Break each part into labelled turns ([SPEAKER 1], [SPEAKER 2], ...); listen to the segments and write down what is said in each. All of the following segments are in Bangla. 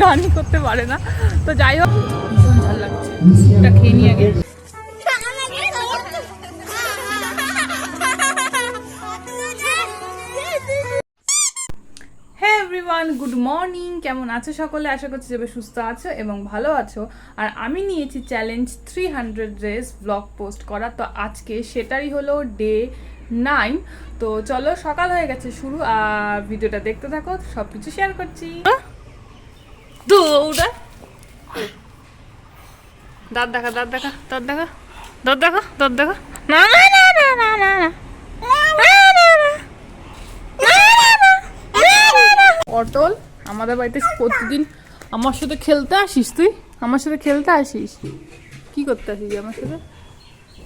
[SPEAKER 1] গানই করতে পারে না। তো যাই হোক, ভীষণ ভালো লাগছে। এটা খেয়ে নিয়ে আগে। হ্যাঁ এভরিওয়ান, গুড মর্নিং। কেমন আছো সকলে? আশা করছি যে সুস্থ আছো এবং ভালো আছো। আর আমি নিয়েছি চ্যালেঞ্জ 300 ডেজ ব্লগ পোস্ট করা। তো আজকে সেটাই হলো ডে 9। তো চলো, সকাল হয়ে গেছে শুরু। আর ভিডিওটা দেখতে থাকো, সব কিছু শেয়ার করছি। দৌড়া, দাঁত দেখা, দাঁত দেখা, দাঁত দেখা, দাঁত দেখা, দাঁত দেখা। না না না না না না না। অটল আমাদের বাড়িতে প্রতিদিন আমার সাথে খেলতে আসিস। তুই আমার সাথে খেলতে আসিস? কি করতে আসিস আমার সাথে?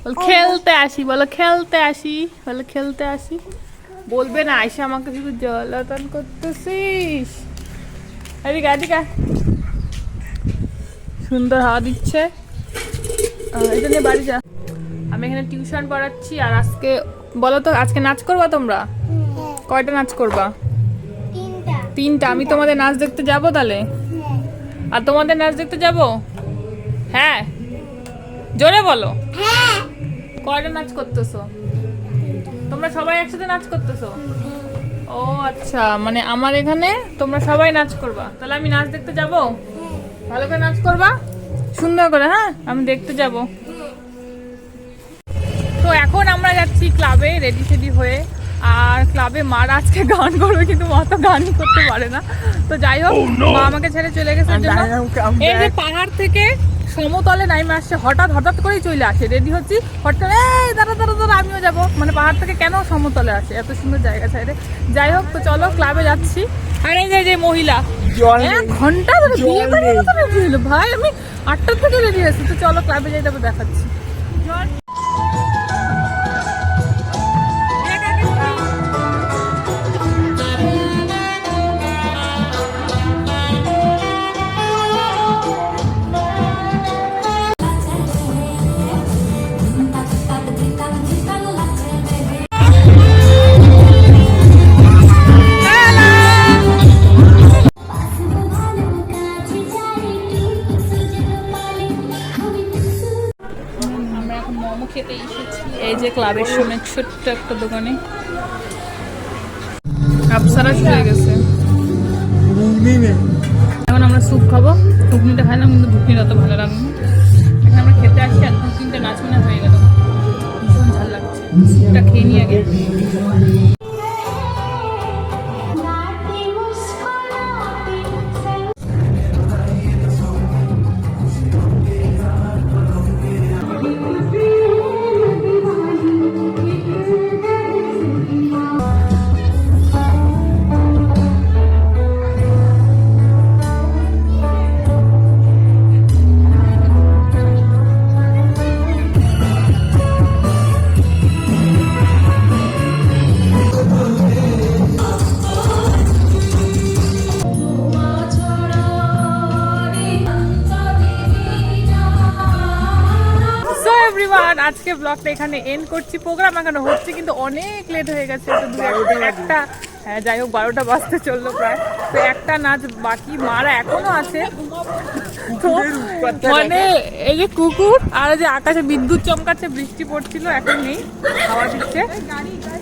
[SPEAKER 1] বল খেলতে আসি, বলো খেলতে আসি, বলো খেলতে আসি। বলবে না আইসা আমাকে শুধু জ্বালাতন করতেছিস। এদিকে এদিকে, সুন্দর হাওয়া দিচ্ছে। এটা নিয়ে বাড়ি যা। আমি এখানে টিউশন পড়াচ্ছি। আর আজকে বলো তো, আজকে নাচ করবা তোমরা? কয়টা নাচ করবা? 3টা। আমি তোমাদের নাচ দেখতে যাবো তাহলে? আর তোমাদের নাচ দেখতে যাব? হ্যাঁ, জোরে বলো। কয়টা নাচ করতেছো তোমরা? সবাই একসাথে নাচ করতেছো? ও আচ্ছা, মানে আমার এখানে তোমরা সবাই নাচ করবা। তাহলে আমি নাচ দেখতে যাব? ভালো করে নাচ করবা, সুন্দর করে। হ্যাঁ, আমি দেখতে যাব। তো এখন আমরা যাচ্ছি ক্লাবে, রেডি সেডি হয়ে। আর ক্লাবে মারা আজকে গান করবে, কিন্তু মা তো গানই করতে পারে না। তো যাই হোক, মা আমাকে ছেড়ে চলে গেছে। এই যে পাহাড় থেকে সমতলে নাইমে আসছে, হঠাৎ করেই চলে আসে। রেডি হচ্ছি, হঠাৎ এই দাঁড়া দাঁড়া দাঁড়া, আমিও যাবো। মানে পাহাড় থেকে কেন সমতলে আসে, এত সুন্দর জায়গা সাইডে। যাই হোক, তো চলো ক্লাবে যাচ্ছি। আর এই যে মহিলা ঘন্টা ধরে বিয়ে করে রেডি হলো। ভাই আমি 8টার থেকে রেডি আছি। তো চলো ক্লাবে যাই, তারপর দেখাচ্ছি। খেতে এসেছি এই যে ক্লাবের সামনে ছোট্ট একটা দোকানে। আপসারা হয়ে গেছে। এখন আমরা স্যুপ খাবো। ঘুগনিটা খাইলাম, কিন্তু ঘুগনিটা অত ভালো লাগলো না। এখন আমরা খেতে আসছি। আর 2-3টে নাচমানা হয়ে গেল, ভীষণ ভালো লাগছে। স্যুপটা খেয়ে নিয়ে আগে। আজকে ব্লগটা এখানে এন্ড করছি। প্রোগ্রাম এখানে হচ্ছে, কিন্তু অনেক লেট হয়ে গেছে। একটা হ্যাঁ, যাই হোক 12টা বাজতে চললো প্রায়। তো একটা নাচ বাকি, মারা এখনো আছে। তো মানে এই যে কুকুর আর যে আকাশে বিদ্যুৎ চমকাচ্ছে, বৃষ্টি পড়ছিল, এখন নেই, হাওয়া দিচ্ছে।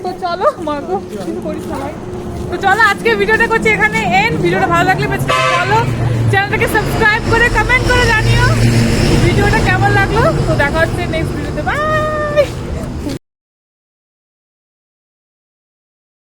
[SPEAKER 1] তো চলো মাগো করি সবাই। তো চলো আজকে ভিডিওটা করছি এখানে এন্ড। ভিডিওটা ভালো লাগলে চলো চ্যানেলটাকে সাবস্ক্রাইব করে কমেন্ট করে জানিও ভিডিওটা কেমন লাগলো। তো দেখা হচ্ছে নেক্সট ভিডিওতে। বাই।